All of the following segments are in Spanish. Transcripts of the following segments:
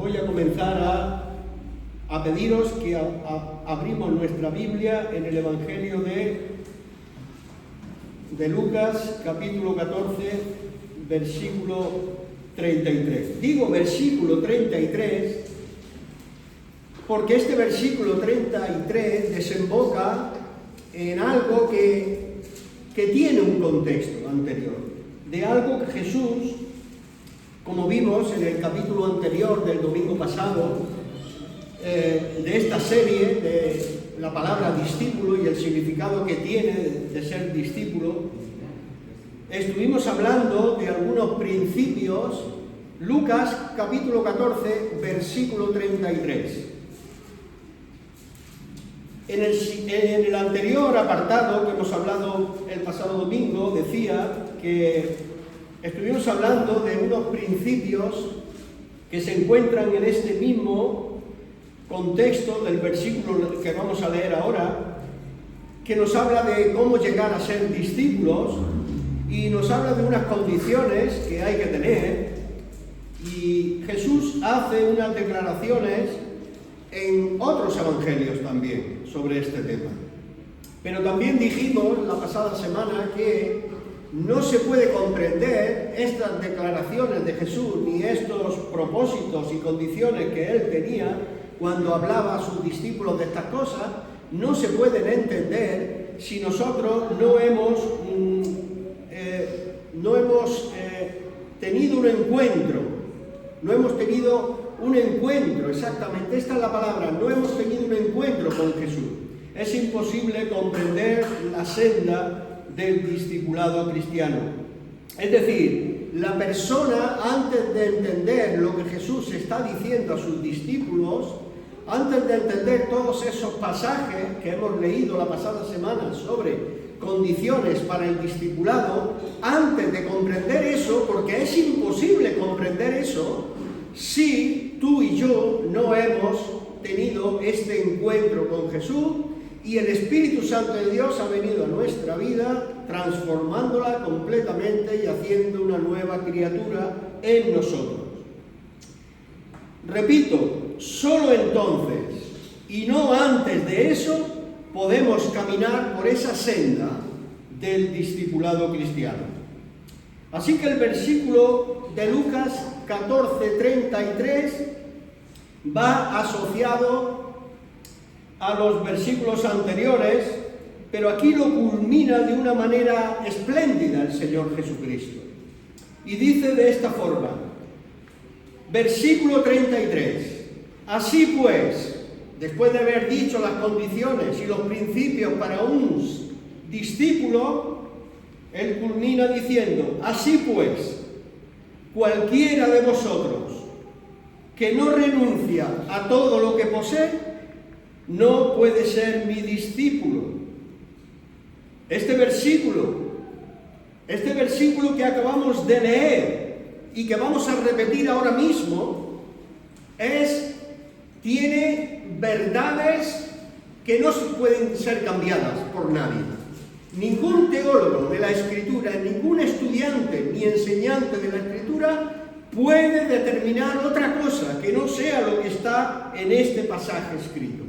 voy a comenzar a pediros que abrimos nuestra Biblia en el Evangelio de Lucas, capítulo 14, versículo 33. Digo versículo 33 porque este versículo 33 desemboca en algo que tiene un contexto anterior, de algo que Jesús, como vimos en el capítulo anterior del domingo pasado, de esta serie de la palabra discípulo y el significado que tiene de ser discípulo, estuvimos hablando de algunos principios. Lucas capítulo 14, versículo 33. En el anterior apartado que hemos hablado el pasado domingo, decía que estuvimos hablando de unos principios que se encuentran en este mismo contexto del versículo que vamos a leer ahora, que nos habla de cómo llegar a ser discípulos y nos habla de unas condiciones que hay que tener. Y Jesús hace unas declaraciones en otros evangelios también sobre este tema. Pero también dijimos la pasada semana que no se puede comprender estas declaraciones de Jesús ni estos propósitos y condiciones que él tenía cuando hablaba a sus discípulos de estas cosas, no se pueden entender si nosotros no hemos tenido un encuentro. No hemos tenido un encuentro, exactamente, esta es la palabra, no hemos tenido un encuentro con Jesús. Es imposible comprender la senda del discipulado cristiano. Es decir, la persona, antes de entender lo que Jesús está diciendo a sus discípulos, antes de entender todos esos pasajes que hemos leído la pasada semana sobre condiciones para el discipulado, antes de comprender eso, porque es imposible comprender eso si tú y yo no hemos tenido este encuentro con Jesús y el Espíritu Santo de Dios ha venido a nuestra vida transformándola completamente y haciendo una nueva criatura en nosotros. Repito, solo entonces y no antes de eso podemos caminar por esa senda del discipulado cristiano. Así que el versículo de Lucas 14:33 va asociado a los versículos anteriores, pero aquí lo culmina de una manera espléndida el Señor Jesucristo. Y dice de esta forma, versículo 33, así pues, después de haber dicho las condiciones y los principios para un discípulo, él culmina diciendo, así pues, cualquiera de vosotros que no renuncia a todo lo que posee, no puede ser mi discípulo. Este versículo que acabamos de leer y que vamos a repetir ahora mismo, tiene verdades que no pueden ser cambiadas por nadie. Ningún teólogo de la Escritura, ningún estudiante ni enseñante de la Escritura puede determinar otra cosa que no sea lo que está en este pasaje escrito.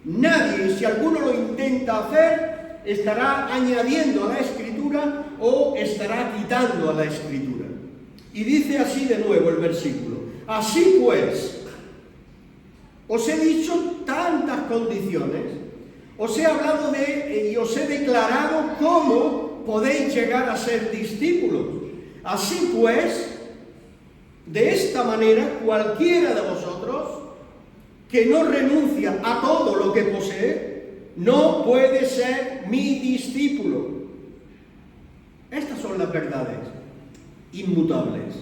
Nadie, si alguno lo intenta hacer, estará añadiendo a la Escritura o estará quitando a la Escritura. Y dice así de nuevo el versículo, así pues, os he dicho tantas condiciones, os he hablado y os he declarado cómo podéis llegar a ser discípulos. Así pues, de esta manera, cualquiera de vosotros que no renuncia a todo lo que posee, no puede ser mi discípulo. Estas son las verdades inmutables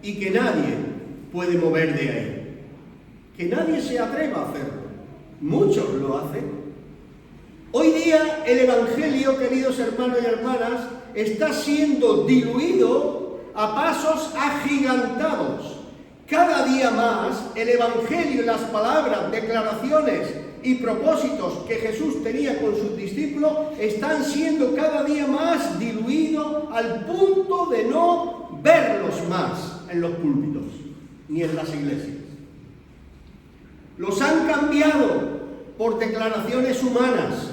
y que nadie puede mover de ahí. Que nadie se atreva a hacerlo. Muchos lo hacen. Hoy día el Evangelio, queridos hermanos y hermanas, está siendo diluido a pasos agigantados. Cada día más el Evangelio y las palabras, declaraciones y propósitos que Jesús tenía con sus discípulos están siendo cada día más diluidos al punto de no verlos más en los púlpitos ni en las iglesias. los han cambiado por declaraciones humanas,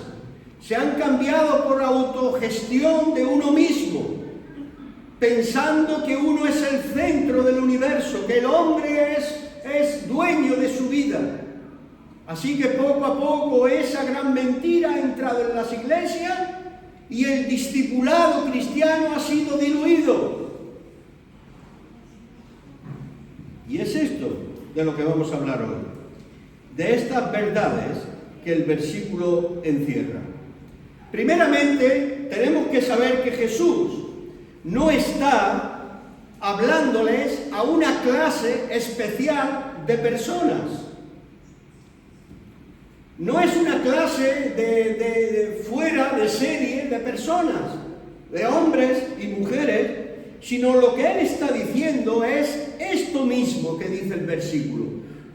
se han cambiado por autogestión de uno mismo, pensando que uno es el centro del universo, que el hombre es dueño de su vida. Así que poco a poco esa gran mentira ha entrado en las iglesias y el discipulado cristiano ha sido diluido. Y es esto de lo que vamos a hablar hoy, de estas verdades que el versículo encierra. Primeramente, tenemos que saber que Jesús no está hablándoles a una clase especial de personas. No es una clase de fuera de serie de personas, de hombres y mujeres, sino lo que él está diciendo es esto mismo que dice el versículo: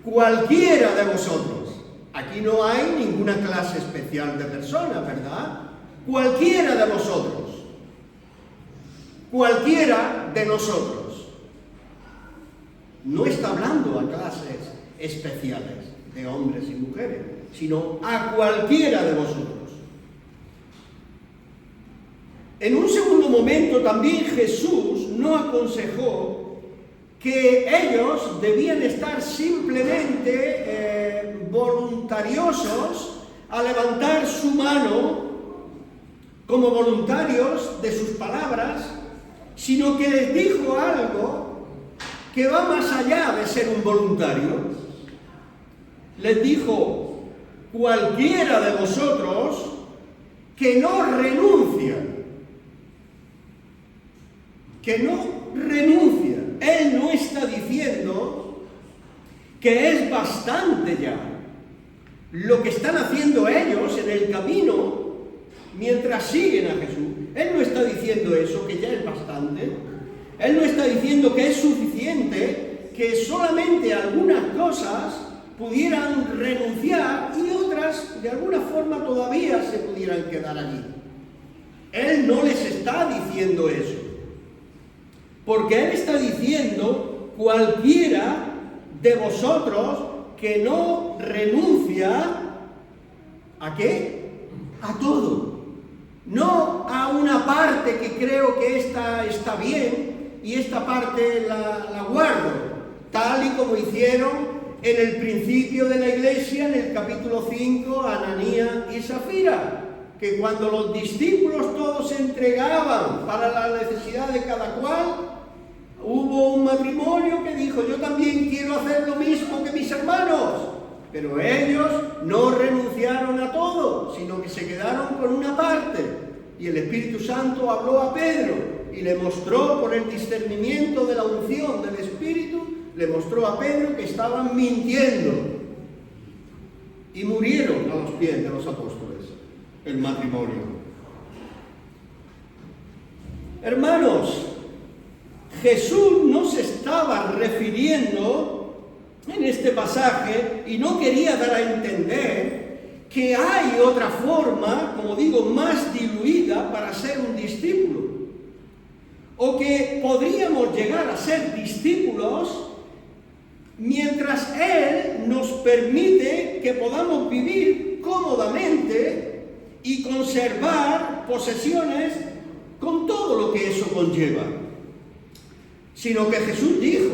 cualquiera de vosotros. Aquí no hay ninguna clase especial de personas, ¿verdad? Cualquiera de vosotros. Cualquiera de nosotros. No está hablando a clases especiales de hombres y mujeres, sino a cualquiera de vosotros. En un segundo momento también Jesús no aconsejó que ellos debían estar simplemente voluntariosos a levantar su mano como voluntarios de sus palabras, sino que les dijo algo que va más allá de ser un voluntario. Les dijo: cualquiera de vosotros que no renuncia. Él no está diciendo que es bastante ya lo que están haciendo ellos en el camino mientras siguen a Jesús. Él no está diciendo eso, que ya es bastante. Él no está diciendo que es suficiente, que solamente algunas cosas pudieran renunciar y otras de alguna forma todavía se pudieran quedar allí. Él no les está diciendo eso, porque él está diciendo: cualquiera de vosotros que no renuncia ¿a qué? A todo. No a una parte que creo que esta está bien y esta parte la guardo, tal y como hicieron en el principio de la iglesia, en el capítulo 5, Ananías y Zafira, que cuando los discípulos todos se entregaban para la necesidad de cada cual, hubo un matrimonio que dijo: yo también quiero hacer lo mismo que mis hermanos. Pero ellos no renunciaron a todo, sino que se quedaron con una parte. Y el Espíritu Santo habló a Pedro y le mostró, por el discernimiento de la unción del Espíritu, le mostró a Pedro que estaban mintiendo. Y murieron a los pies de los apóstoles, el matrimonio. Hermanos, Jesús no se estaba refiriendo en este pasaje y no quería dar a entender que hay otra forma, como digo, más diluida para ser un discípulo, o que podríamos llegar a ser discípulos mientras Él nos permite que podamos vivir cómodamente y conservar posesiones con todo lo que eso conlleva. Sino que Jesús dijo: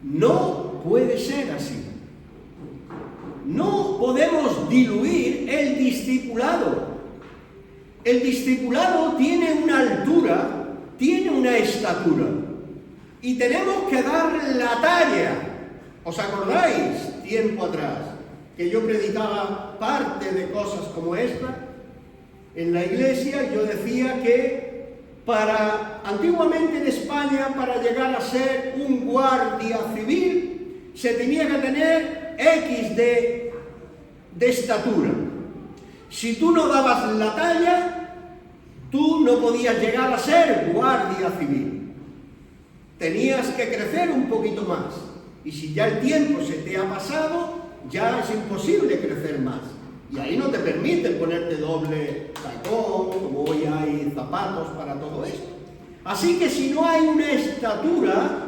no puede ser así. No podemos diluir el discipulado. El discipulado tiene una altura, tiene una estatura. Y tenemos que dar la talla. ¿Os acordáis, tiempo atrás, que yo predicaba parte de cosas como esta? En la iglesia yo decía que antiguamente en España, para llegar a ser un guardia civil, se tenía que tener X de estatura. Si tú no dabas la talla, tú no podías llegar a ser guardia civil. Tenías que crecer un poquito más. Y si ya el tiempo se te ha pasado, ya es imposible crecer más. Y ahí no te permiten ponerte doble tacón, como hoy hay zapatos para todo esto. Así que si no hay una estatura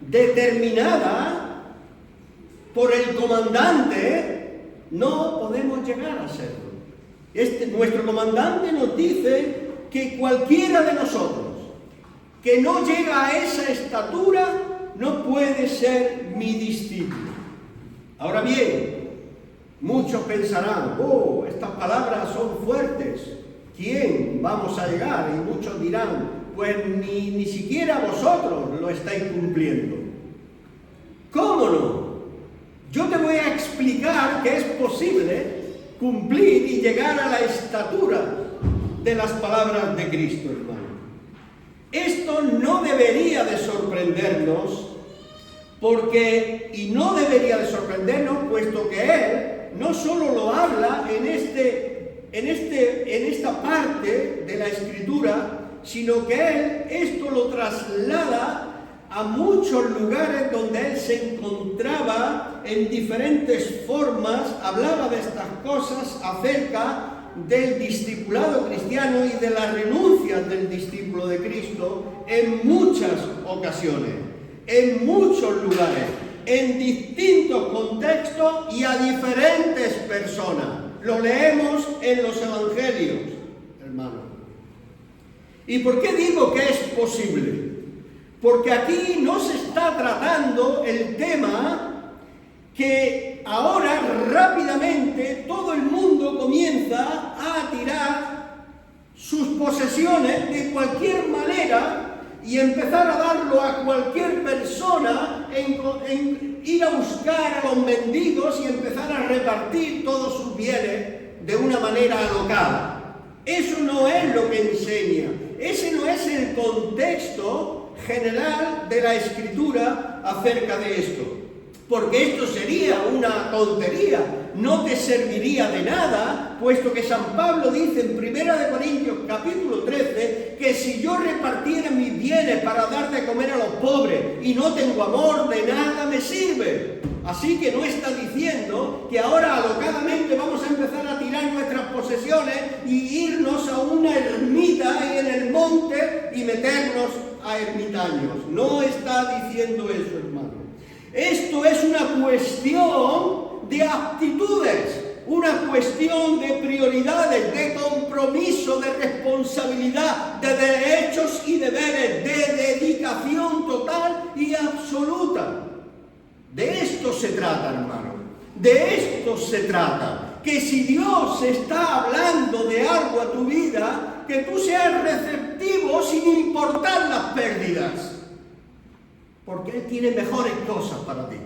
determinada, por el comandante, no podemos llegar a serlo. Nuestro comandante nos dice que cualquiera de nosotros que no llega a esa estatura no puede ser mi discípulo. Ahora bien, muchos pensarán, oh, estas palabras son fuertes, ¿quién vamos a llegar? Y muchos dirán, pues ni siquiera vosotros lo estáis cumpliendo. ¿Cómo no? Yo te voy a explicar que es posible cumplir y llegar a la estatura de las palabras de Cristo, hermano. Esto no debería de sorprendernos, y no debería de sorprendernos, puesto que Él no solo lo habla en esta parte de la Escritura, sino que Él esto lo traslada a muchos lugares donde Él se encontraba en diferentes formas, hablaba de estas cosas acerca del discipulado cristiano y de las renuncias del discípulo de Cristo en muchas ocasiones, en muchos lugares, en distintos contextos y a diferentes personas. Lo leemos en los evangelios, hermano. ¿Y por qué digo que es posible? Porque aquí no se está tratando el tema que ahora rápidamente todo el mundo comienza a tirar sus posesiones de cualquier manera y empezar a darlo a cualquier persona, en ir a buscar a los mendigos y empezar a repartir todos sus bienes de una manera alocada. Eso no es lo que enseña, ese no es el contexto general de la Escritura acerca de esto. Porque esto sería una tontería, no te serviría de nada, puesto que San Pablo dice en 1 Corintios capítulo 13 que si yo repartiera mis bienes para dar de comer a los pobres y no tengo amor, de nada me sirve. Así que no está diciendo que ahora alocadamente vamos a empezar a tirar nuestras posesiones y irnos a una ermita ahí en el monte y meternos a ermitaños. No está diciendo eso, hermano. Esto es una cuestión de actitudes, una cuestión de prioridades, de compromiso, de responsabilidad, de derechos y deberes, de dedicación total y absoluta. De esto se trata, hermano. De esto se trata. Que si Dios está hablando de algo a tu vida, que tú seas receptivo sin importar las pérdidas. Porque Él tiene mejores cosas para ti.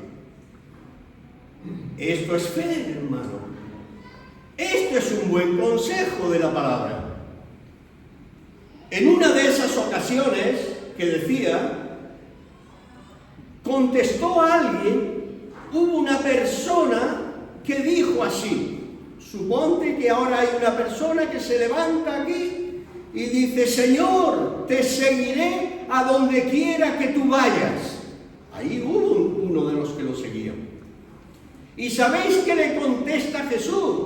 Esto es fe, hermano. Esto es un buen consejo de la palabra. En una de esas ocasiones que decía, contestó a alguien, hubo una persona que dijo así. Suponte que ahora hay una persona que se levanta aquí y dice, Señor, te seguiré a donde quiera que tú vayas. Ahí hubo uno de los que lo seguía. ¿Y sabéis qué le contesta Jesús?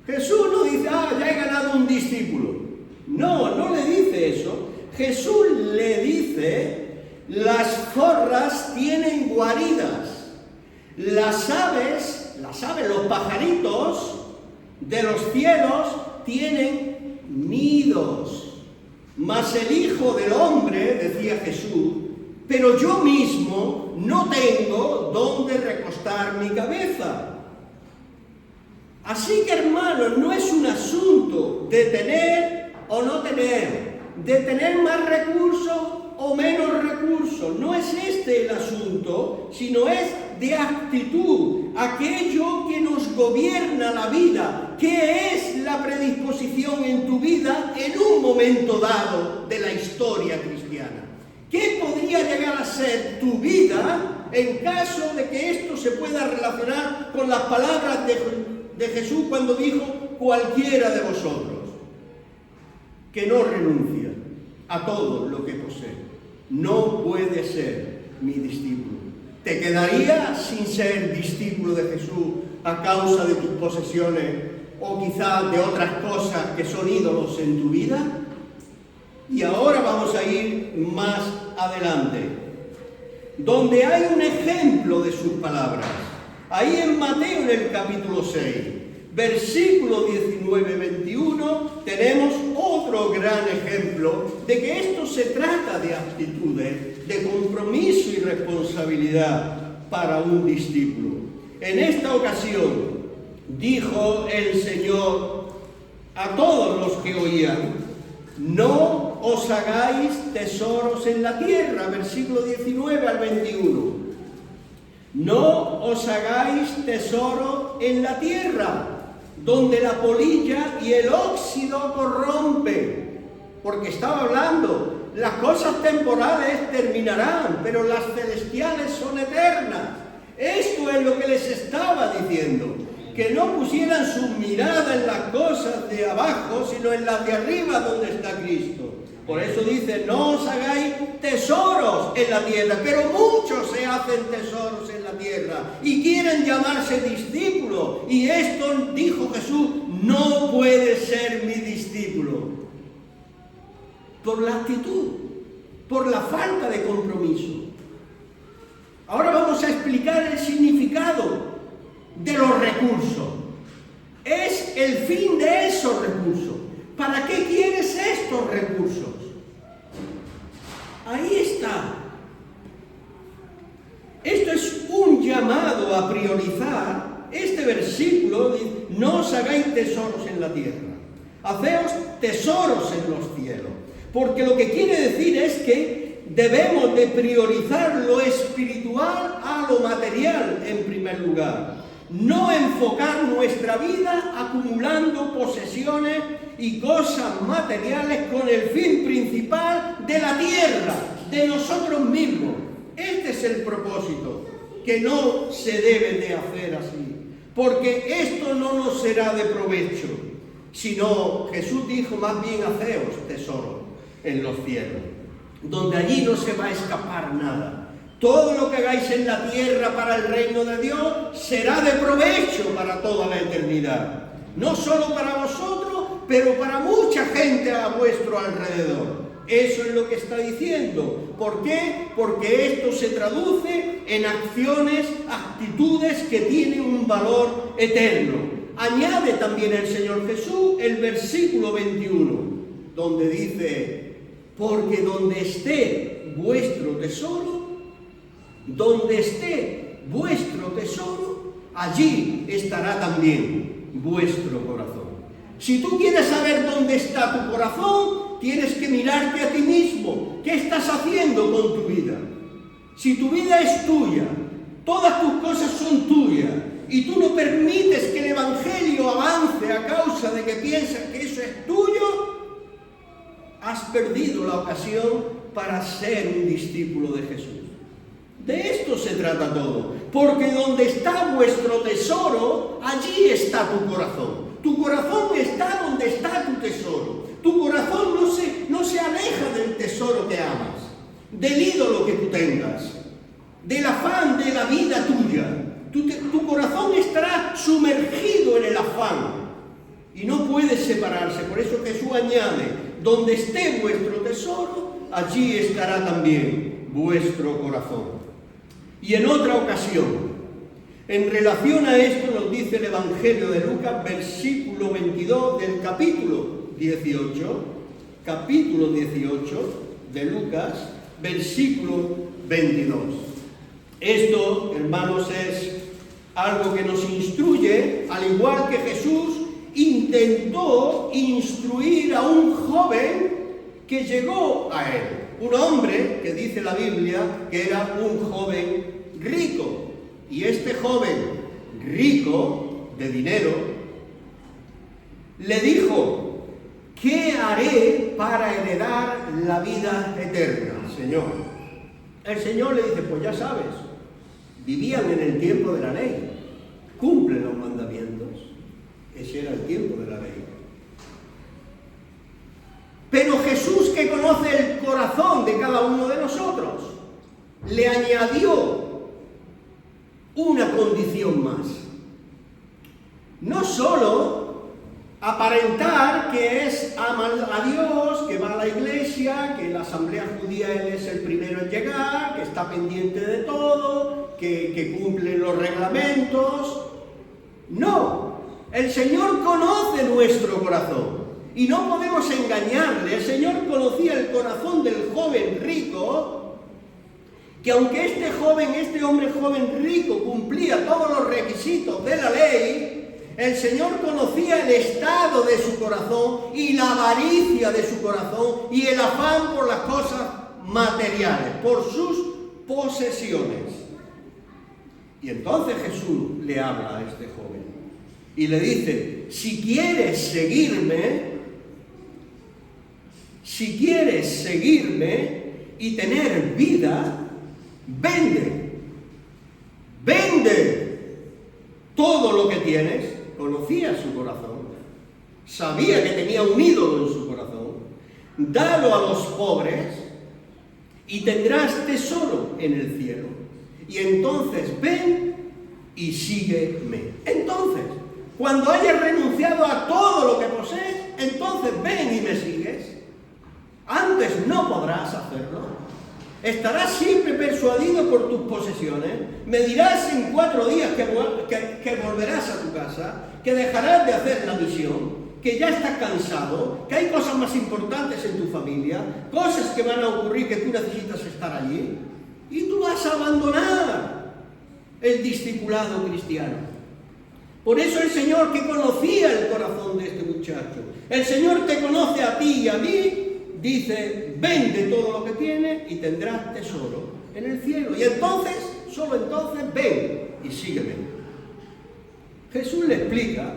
Jesús no dice, ya he ganado un discípulo. No le dice eso. Jesús le dice, las zorras tienen guaridas. Las aves, los pajaritos de los cielos tienen nidos. Mas el Hijo del Hombre, decía Jesús, pero yo mismo no tengo dónde recostar mi cabeza. Así que, hermanos, no es un asunto de tener o no tener, de tener más recursos o menos recursos. No es este el asunto, sino es de actitud, aquello que nos gobierna la vida. ¿Qué es la predisposición en tu vida en un momento dado de la historia cristiana? ¿Qué podría llegar a ser tu vida en caso de que esto se pueda relacionar con las palabras de Jesús cuando dijo, cualquiera de vosotros que no renuncia a todo lo que posee, no puede ser mi discípulo? ¿Te quedarías sin ser discípulo de Jesús a causa de tus posesiones o quizás de otras cosas que son ídolos en tu vida? Y ahora vamos a ir más adelante. donde hay un ejemplo de sus palabras. Ahí en Mateo, en el capítulo 6, versículo 19-21, tenemos otro gran ejemplo de que esto se trata de actitudes, de compromiso y responsabilidad para un discípulo. En esta ocasión, dijo el Señor a todos los que oían: no os hagáis tesoros en la tierra, versículo 19 al 21. No os hagáis tesoro en la tierra, donde la polilla y el óxido corrompen. Porque estaba hablando, las cosas temporales terminarán, pero las celestiales son eternas. Esto es lo que les estaba diciendo, que no pusieran su mirada en las cosas de abajo, sino en las de arriba donde está Cristo. Por eso dice: no os hagáis tesoros en la tierra, pero muchos se hacen tesoros en la tierra y quieren llamarse discípulos. Y esto, dijo Jesús, no puede ser mi discípulo. Por la actitud, por la falta de compromiso. Ahora vamos a explicar el significado de los recursos. Es el fin de esos recursos. ¿Para qué quieres estos recursos? Ahí está. Esto es un llamado a priorizar. Este versículo dice: no os hagáis tesoros en la tierra, haceos tesoros en los cielos. Porque lo que quiere decir es que debemos de priorizar lo espiritual a lo material en primer lugar. No enfocar nuestra vida acumulando posesiones y cosas materiales con el fin principal de la tierra, de nosotros mismos. Este es el propósito, que no se debe de hacer así, porque esto no nos será de provecho, sino Jesús dijo: más bien haceos tesoros en los cielos, donde allí no se va a escapar nada. Todo lo que hagáis en la tierra para el reino de Dios será de provecho para toda la eternidad. No solo para vosotros, pero para mucha gente a vuestro alrededor. Eso es lo que está diciendo. ¿Por qué? Porque esto se traduce en acciones, actitudes que tienen un valor eterno. Añade también el Señor Jesús el versículo 21, donde dice: porque donde esté vuestro tesoro, allí estará también vuestro corazón. Si tú quieres saber dónde está tu corazón, tienes que mirarte a ti mismo. ¿Qué estás haciendo con tu vida? Si tu vida es tuya, todas tus cosas son tuyas, y tú no permites que el Evangelio avance a causa de que piensas que eso es tuyo, has perdido la ocasión para ser un discípulo de Jesús. De esto se trata todo, porque donde está vuestro tesoro, allí está tu corazón. Tu corazón está donde está tu tesoro. Tu corazón no se aleja del tesoro que amas, del ídolo que tú tengas, del afán de la vida tuya. Tu corazón estará sumergido en el afán y no puede separarse. Por eso Jesús añade: donde esté vuestro tesoro, allí estará también vuestro corazón. Y en otra ocasión, en relación a esto, nos dice el Evangelio de Lucas, versículo 22 del capítulo 18 de Lucas, versículo 22. Esto, hermanos, es algo que nos instruye, al igual que Jesús intentó instruir a un joven que llegó a él. Un hombre que dice la Biblia que era un joven rico. Y este joven rico de dinero le dijo: ¿qué haré para heredar la vida eterna, Señor? El Señor le dice: pues ya sabes, vivían en el tiempo de la ley, cumplen los mandamientos. Ese era el tiempo de la ley. Pero Jesús, que conoce el corazón de cada uno de nosotros, le añadió una condición más. No solo aparentar que ama a Dios, que va a la iglesia, que en la asamblea judía él es el primero en llegar, que está pendiente de todo, que cumple los reglamentos. No, el Señor conoce nuestro corazón y no podemos engañarle. El Señor conocía el corazón del joven rico, que aunque este hombre joven rico cumplía todos los requisitos de la ley, el Señor conocía el estado de su corazón y la avaricia de su corazón y el afán por las cosas materiales, por sus posesiones. Y entonces Jesús le habla a este joven y le dice: si quieres seguirme y tener vida, vende todo lo que tienes. Conocía su corazón, sabía que tenía un ídolo en su corazón. Dalo a los pobres y tendrás tesoro en el cielo. Y entonces ven y sígueme. Entonces, cuando hayas renunciado a todo lo que posees, entonces ven y me sigues. Antes no podrás hacerlo. Estarás siempre persuadido por tus posesiones. Me dirás en 4 días que volverás a tu casa, que dejarás de hacer la misión, que ya estás cansado, que hay cosas más importantes en tu familia, cosas que van a ocurrir que tú necesitas estar allí, y tú vas a abandonar el discipulado cristiano. Por eso el Señor, que conocía el corazón de este muchacho, el Señor te conoce a ti y a mí, dice: vende todo lo que tienes y tendrás tesoro en el cielo. Y entonces, solo entonces, ven y sígueme. Jesús le explica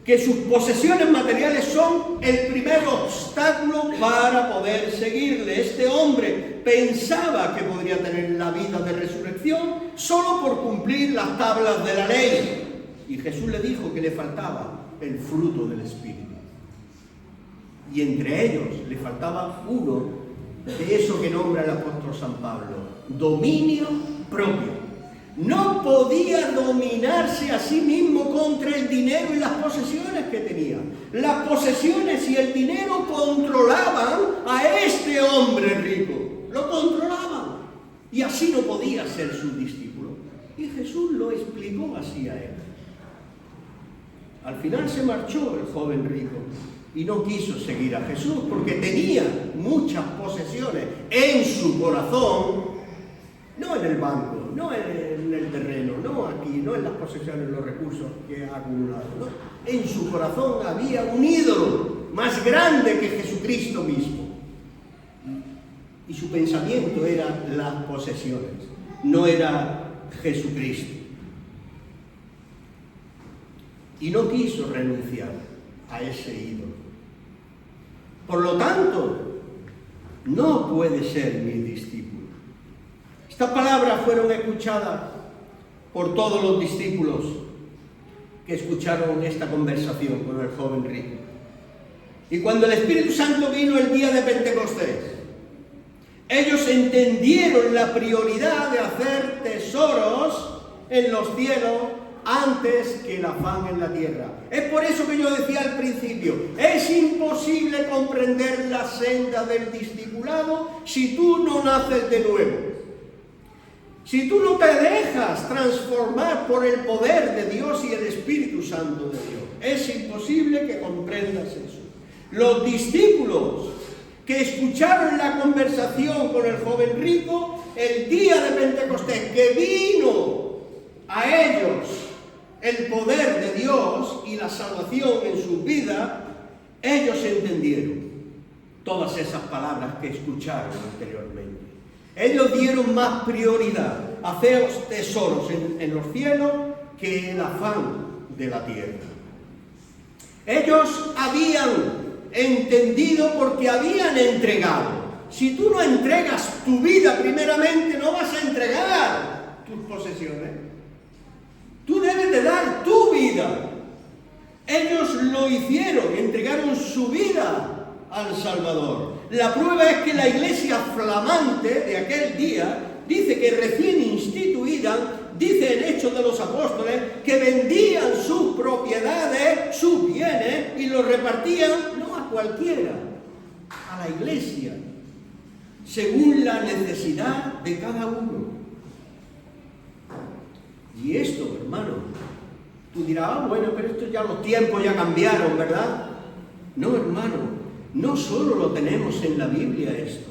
que sus posesiones materiales son el primer obstáculo para poder seguirle. Este hombre pensaba que podría tener la vida de resurrección solo por cumplir las tablas de la ley. Y Jesús le dijo que le faltaba el fruto del Espíritu. Y entre ellos le faltaba uno de eso que nombra el apóstol San Pablo: dominio propio. No podía dominarse a sí mismo contra el dinero y las posesiones que tenía. Las posesiones y el dinero controlaban a este hombre rico. Lo controlaban. Y así no podía ser su discípulo. Y Jesús lo explicó así a él. Al final se marchó el joven rico y no quiso seguir a Jesús porque tenía muchas posesiones en su corazón, no en el banco, no en el terreno, no aquí, no en las posesiones, los recursos que ha acumulado, ¿no? En su corazón había un ídolo más grande que Jesucristo mismo. Y su pensamiento era las posesiones, no era Jesucristo. Y no quiso renunciar a ese ídolo. Por lo tanto, no puede ser mi discípulo. Estas palabras fueron escuchadas por todos los discípulos que escucharon esta conversación con el joven rico. Y cuando el Espíritu Santo vino el día de Pentecostés, ellos entendieron la prioridad de hacer tesoros en los cielos antes que el afán en la tierra. Es por eso que yo decía al principio, es imposible comprender la senda del discipulado si tú no naces de nuevo. Si tú no te dejas transformar por el poder de Dios y el Espíritu Santo de Dios, es imposible que comprendas eso. Los discípulos que escucharon la conversación con el joven rico el día de Pentecostés, que vino a ellos el poder de Dios y la salvación en su vida, ellos entendieron todas esas palabras que escucharon anteriormente. Ellos dieron más prioridad a hacer tesoros en los cielos que el afán de la tierra. Ellos habían entendido porque habían entregado. Si tú no entregas tu vida primeramente, no vas a entregar tus posesiones. Tú debes de dar tu vida. Ellos lo hicieron, entregaron su vida al Salvador. La prueba es que la iglesia flamante de aquel día dice que recién instituida, dice en Hechos Hechos de los Apóstoles, que vendían sus propiedades, sus bienes, y los repartían no a cualquiera, a la iglesia, según la necesidad de cada uno. Y esto, hermano, tú dirás, bueno, pero esto ya los tiempos ya cambiaron, ¿verdad? No, hermano, no solo lo tenemos en la Biblia esto.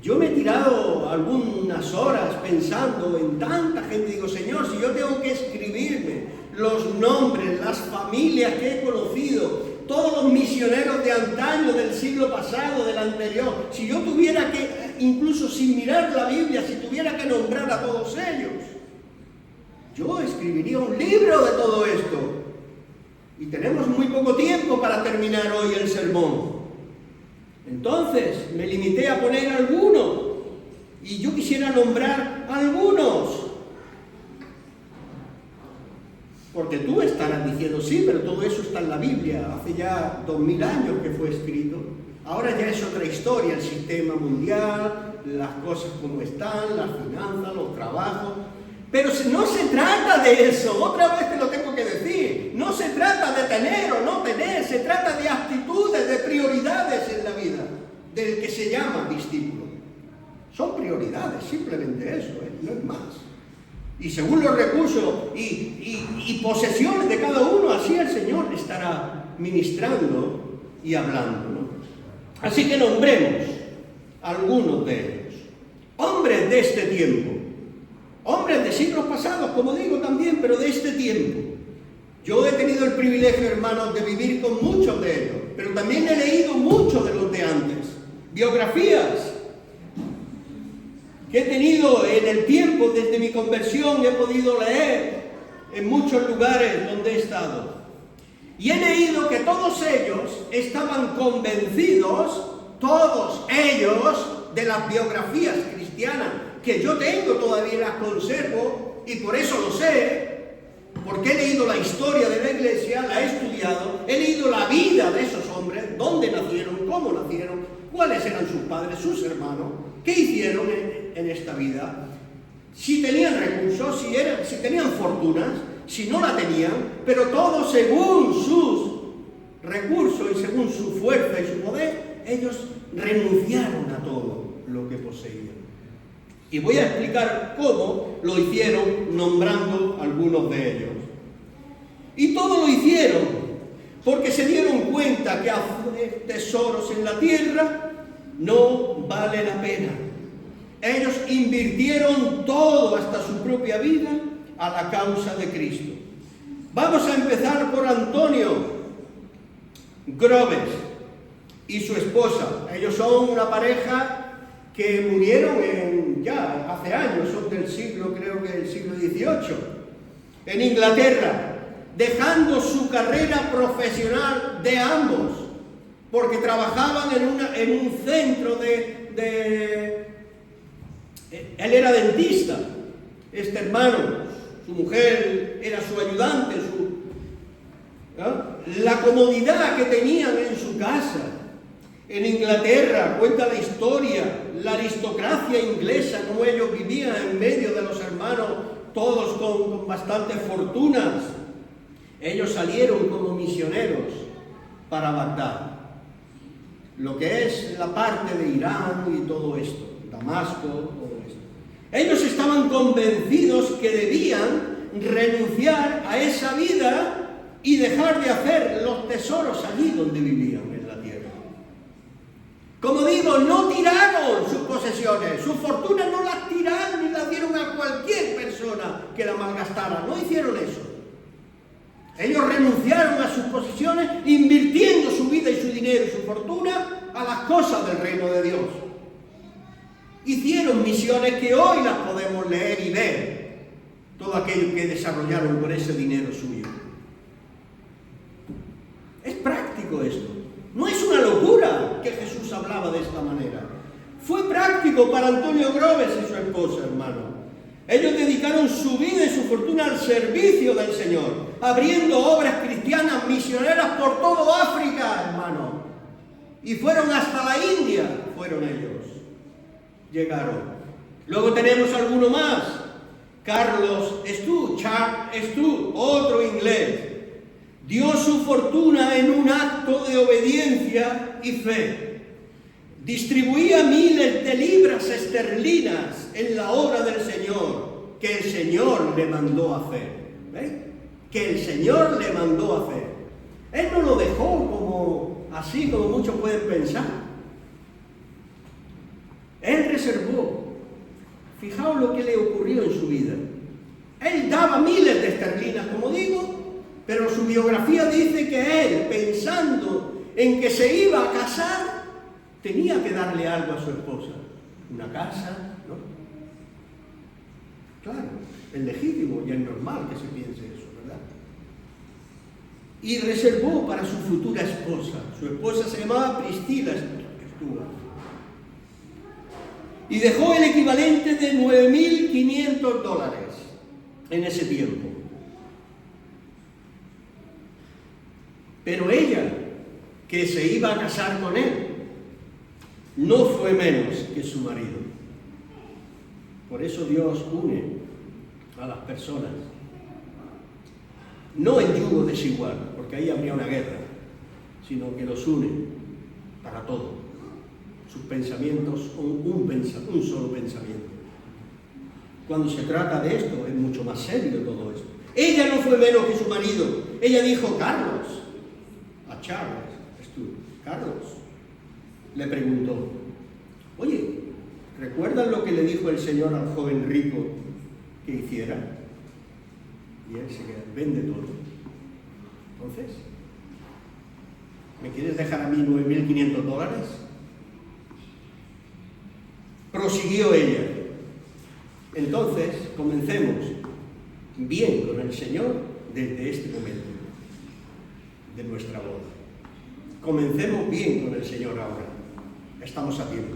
Yo me he tirado algunas horas pensando en tanta gente. Digo, Señor, si yo tengo que escribirme los nombres, las familias que he conocido, todos los misioneros de antaño, del siglo pasado, del anterior, si yo tuviera que, incluso sin mirar la Biblia, si tuviera que nombrar a todos ellos, yo escribiría un libro de todo esto. Y tenemos muy poco tiempo para terminar hoy el sermón. Entonces, me limité a poner algunos, y yo quisiera nombrar algunos. Porque tú estarás diciendo, sí, pero todo eso está en la Biblia, hace ya 2000 años que fue escrito. Ahora ya es otra historia, el sistema mundial, las cosas como están, las finanzas, los trabajos. Pero no se trata de eso, otra vez te lo tengo que decir. No se trata de tener o no tener, se trata de actitudes, de prioridades en la vida del que se llama discípulo. Son prioridades, simplemente eso, no es más. Y según los recursos y posesiones de cada uno, así el Señor estará ministrando y hablando, ¿no? Así que nombremos algunos de ellos. Hombres de este tiempo. Hombres de siglos pasados, como digo también, pero de este tiempo. Yo he tenido el privilegio, hermanos, de vivir con muchos de ellos, pero también he leído muchos de los de antes. Biografías que he tenido en el tiempo, desde mi conversión, he podido leer en muchos lugares donde he estado. Y he leído que todos ellos estaban convencidos, todos ellos, de las biografías cristianas, que yo tengo todavía, las conservo, y por eso lo sé, porque he leído la historia de la iglesia, la he estudiado, he leído la vida de esos hombres, dónde nacieron, cómo nacieron, cuáles eran sus padres, sus hermanos, qué hicieron en esta vida, si tenían recursos, si tenían fortunas, si no la tenían, pero todo según sus recursos y según su fuerza y su poder, ellos renunciaron a todo lo que poseían. Y voy a explicar cómo lo hicieron, nombrando algunos de ellos. Y todo lo hicieron porque se dieron cuenta que hacer tesoros en la tierra no vale la pena. Ellos invirtieron todo, hasta su propia vida, a la causa de Cristo. Vamos a empezar por Antonio Groves y su esposa. Ellos son una pareja que murieron ya hace años, son del siglo, creo que del siglo XVIII, en Inglaterra, dejando su carrera profesional de ambos, porque trabajaban en un centro él era dentista, este hermano, su mujer era su ayudante, la comodidad que tenían en su casa. En Inglaterra, cuenta la historia, la aristocracia inglesa, como ellos vivían en medio de los hermanos, todos con bastantes fortunas. Ellos salieron como misioneros para Bagdad, lo que es la parte de Irán y todo esto, Damasco, todo esto. Ellos estaban convencidos que debían renunciar a esa vida y dejar de hacer los tesoros allí donde vivían, en la tierra. Como digo, no tiraron sus posesiones, sus fortunas no las tiraron ni las dieron a cualquier persona que la malgastara, no hicieron eso. Ellos renunciaron a sus posesiones, invirtiendo su vida y su dinero y su fortuna a las cosas del reino de Dios. Hicieron misiones que hoy las podemos leer y ver, todo aquello que desarrollaron con ese dinero suyo. Es práctico esto. No es una locura que Jesús hablaba de esta manera. Fue práctico para Antonio Groves y su esposa, hermano. Ellos dedicaron su vida y su fortuna al servicio del Señor, abriendo obras cristianas misioneras por todo África, hermano. Y fueron hasta la India, fueron ellos. Llegaron. Luego tenemos alguno más. Carlos Stu, Charles Stu, otro inglés, dio su fortuna en un acto de obediencia y fe. Distribuía miles de libras esterlinas en la obra del Señor, que el Señor le mandó a hacer. ¿Veis? Que el Señor le mandó a hacer. Él no lo dejó como así, como muchos pueden pensar. Él reservó. Fijaos lo que le ocurrió en su vida. Él daba miles de esterlinas, como digo, pero su biografía dice que él, pensando en que se iba a casar, tenía que darle algo a su esposa. Una casa, ¿no? Claro, es legítimo y es normal que se piense eso, ¿verdad? Y reservó para su futura esposa. Su esposa se llamaba Priscila Stuart. Y dejó el equivalente de $9.500 en ese tiempo. Pero ella, que se iba a casar con él, no fue menos que su marido. Por eso Dios une a las personas. No en yugo desigual, porque ahí habría una guerra, sino que los une para todo. Sus pensamientos son un solo pensamiento. Cuando se trata de esto, es mucho más serio todo esto. Ella no fue menos que su marido. Ella dijo, Carlos, a Charles Stuart, Carlos, le preguntó, oye, ¿recuerdas lo que le dijo el Señor al joven rico que hiciera? Y él se queda, vende todo. Entonces, ¿me quieres dejar a mí $9.500? Prosiguió ella. Entonces, comencemos bien con el Señor desde este momento de nuestra boda. Comencemos bien con el Señor ahora. Estamos a tiempo.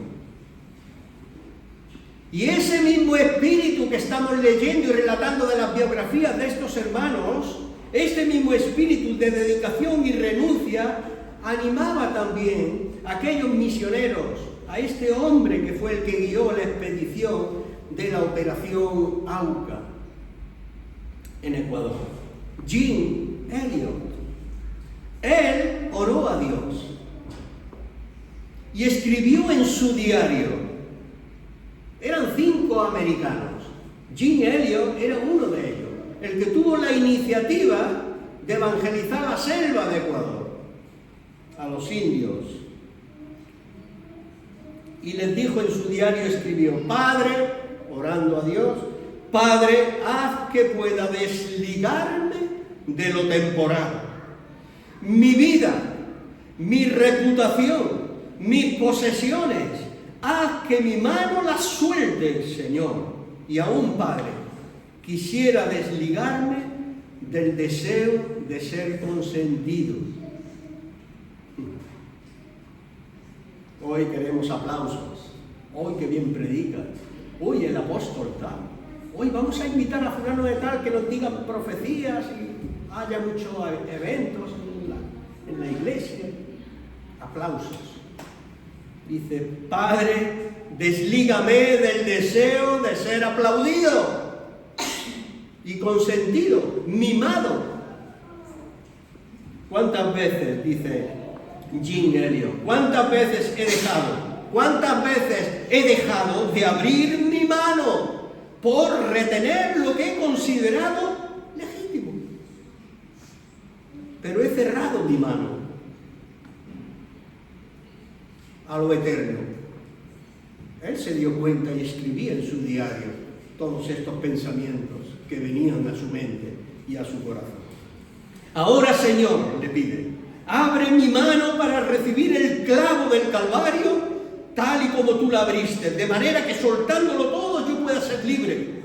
Y ese mismo espíritu que estamos leyendo y relatando de las biografías de estos hermanos, este mismo espíritu de dedicación y renuncia, animaba también a aquellos misioneros, a este hombre que fue el que guió la expedición de la Operación Auca en Ecuador, Jim Elliot. Él oró a Dios y escribió en su diario. Eran 5 americanos. Jim Elliot era uno de ellos, el que tuvo la iniciativa de evangelizar la selva de Ecuador, a los indios. Y les dijo en su diario, escribió, Padre, orando a Dios, Padre, haz que pueda desligarme de lo temporal. Mi vida, mi reputación, mis posesiones, haz que mi mano las suelte, Señor. Y aún, Padre, quisiera desligarme del deseo de ser consentido. Hoy queremos aplausos. Hoy que bien predica. Hoy el apóstol tal. Hoy vamos a invitar a fulano de tal que nos digan profecías y haya muchos eventos en la iglesia. Aplausos. Dice, Padre, deslígame del deseo de ser aplaudido y consentido, mimado. ¿Cuántas veces, dice Jim Elliot, cuántas veces he dejado de abrir mi mano por retener lo que he considerado legítimo? Pero he cerrado mi mano a lo eterno. Él se dio cuenta y escribía en su diario todos estos pensamientos que venían a su mente y a su corazón. Ahora, Señor, le pide, abre mi mano para recibir el clavo del Calvario tal y como tú la abriste, de manera que soltándolo todo yo pueda ser libre,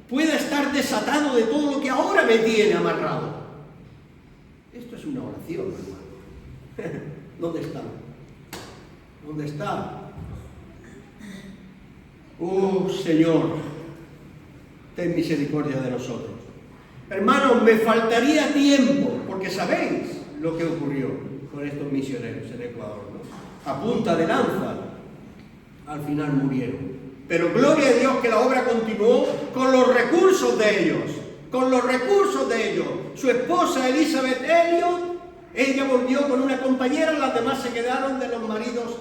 pueda estar desatado de todo lo que ahora me tiene amarrado. Esto es una oración, hermano. ¿Dónde está? ¿Dónde está? Oh, Señor, ten misericordia de nosotros. Hermanos, me faltaría tiempo, porque sabéis lo que ocurrió con estos misioneros en Ecuador, ¿no? A punta de lanza, al final murieron. Pero gloria a Dios que la obra continuó con los recursos de ellos. Con los recursos de ellos. Su esposa Elizabeth Elliot, ella volvió con una compañera, las demás se quedaron de los maridos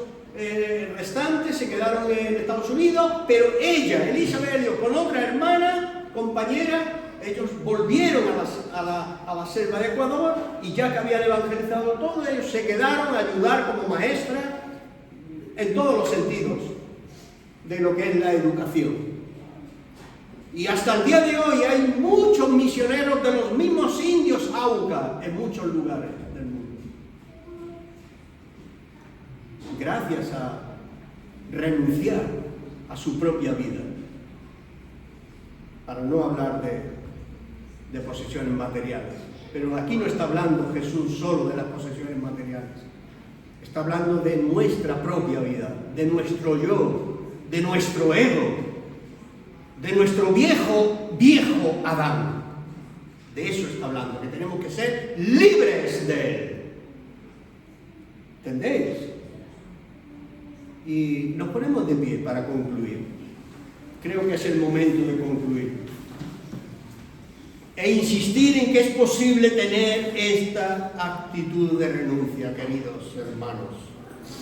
restantes, se quedaron en Estados Unidos, pero ella, Elizabeth Elliot, con otra hermana, compañera, ellos volvieron a la selva de Ecuador, y ya que habían evangelizado todo, ellos se quedaron a ayudar como maestra en todos los sentidos de lo que es la educación. Y hasta el día de hoy hay muchos misioneros de los mismos indios Auca en muchos lugares del mundo. Gracias a renunciar a su propia vida. Para no hablar de posesiones materiales. Pero aquí no está hablando Jesús solo de las posesiones materiales. Está hablando de nuestra propia vida, de nuestro yo, de nuestro ego, de nuestro viejo Adán. De eso está hablando, que tenemos que ser libres de él. ¿Entendéis? Y nos ponemos de pie para concluir. Creo que es el momento de concluir. E insistir en que es posible tener esta actitud de renuncia, queridos hermanos.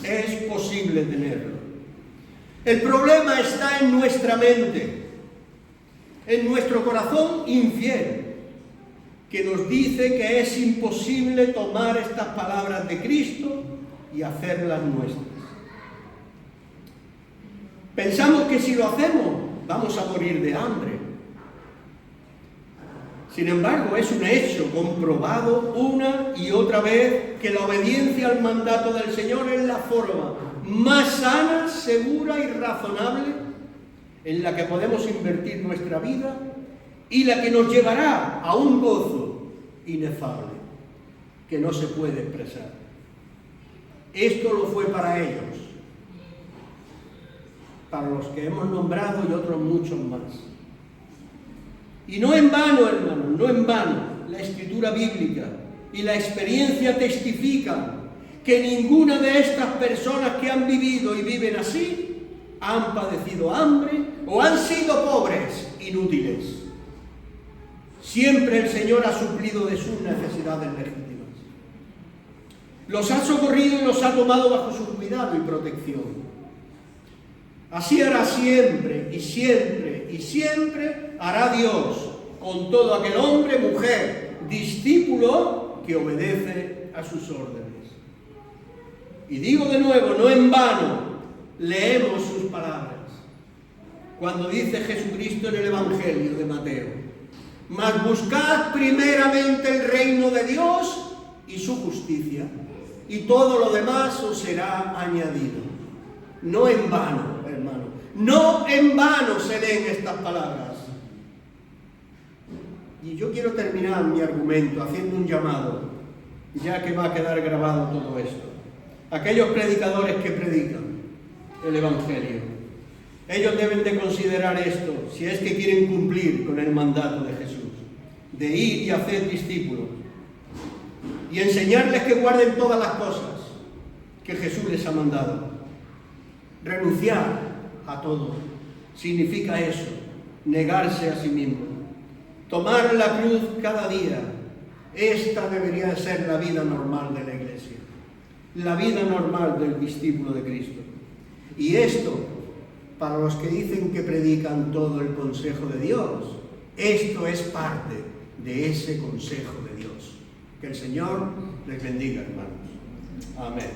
Es posible tenerlo. El problema está en nuestra mente, en nuestro corazón infiel, que nos dice que es imposible tomar estas palabras de Cristo y hacerlas nuestras. Pensamos que si lo hacemos, vamos a morir de hambre. Sin embargo, es un hecho comprobado una y otra vez que la obediencia al mandato del Señor es la forma más sana, segura y razonable en la que podemos invertir nuestra vida y la que nos llevará a un gozo inefable que no se puede expresar. Esto lo fue para ellos, para los que hemos nombrado y otros muchos más. Y no en vano, hermanos, no en vano, la escritura bíblica y la experiencia testifican que ninguna de estas personas que han vivido y viven así han padecido hambre o han sido pobres, inútiles. Siempre el Señor ha suplido de sus necesidades legítimas. Los ha socorrido y los ha tomado bajo su cuidado y protección. Así hará siempre y siempre y siempre hará Dios con todo aquel hombre, mujer, discípulo que obedece a sus órdenes. Y digo de nuevo, no en vano, leemos sus palabras. Cuando dice Jesucristo en el Evangelio de Mateo: mas buscad primeramente el reino de Dios y su justicia, y todo lo demás os será añadido. No en vano, hermano, no en vano se leen estas palabras. Y yo quiero terminar mi argumento haciendo un llamado, ya que va a quedar grabado todo esto. Aquellos predicadores que predican el Evangelio, ellos deben de considerar esto, si es que quieren cumplir con el mandato de Jesús, de ir y hacer discípulos, y enseñarles que guarden todas las cosas que Jesús les ha mandado. Renunciar a todo significa eso, negarse a sí mismo, tomar la cruz cada día. Esta debería ser la vida normal de la Iglesia, la vida normal del discípulo de Cristo. Y esto, para los que dicen que predican todo el consejo de Dios, esto es parte de ese consejo de Dios. Que el Señor les bendiga, hermanos. Amén.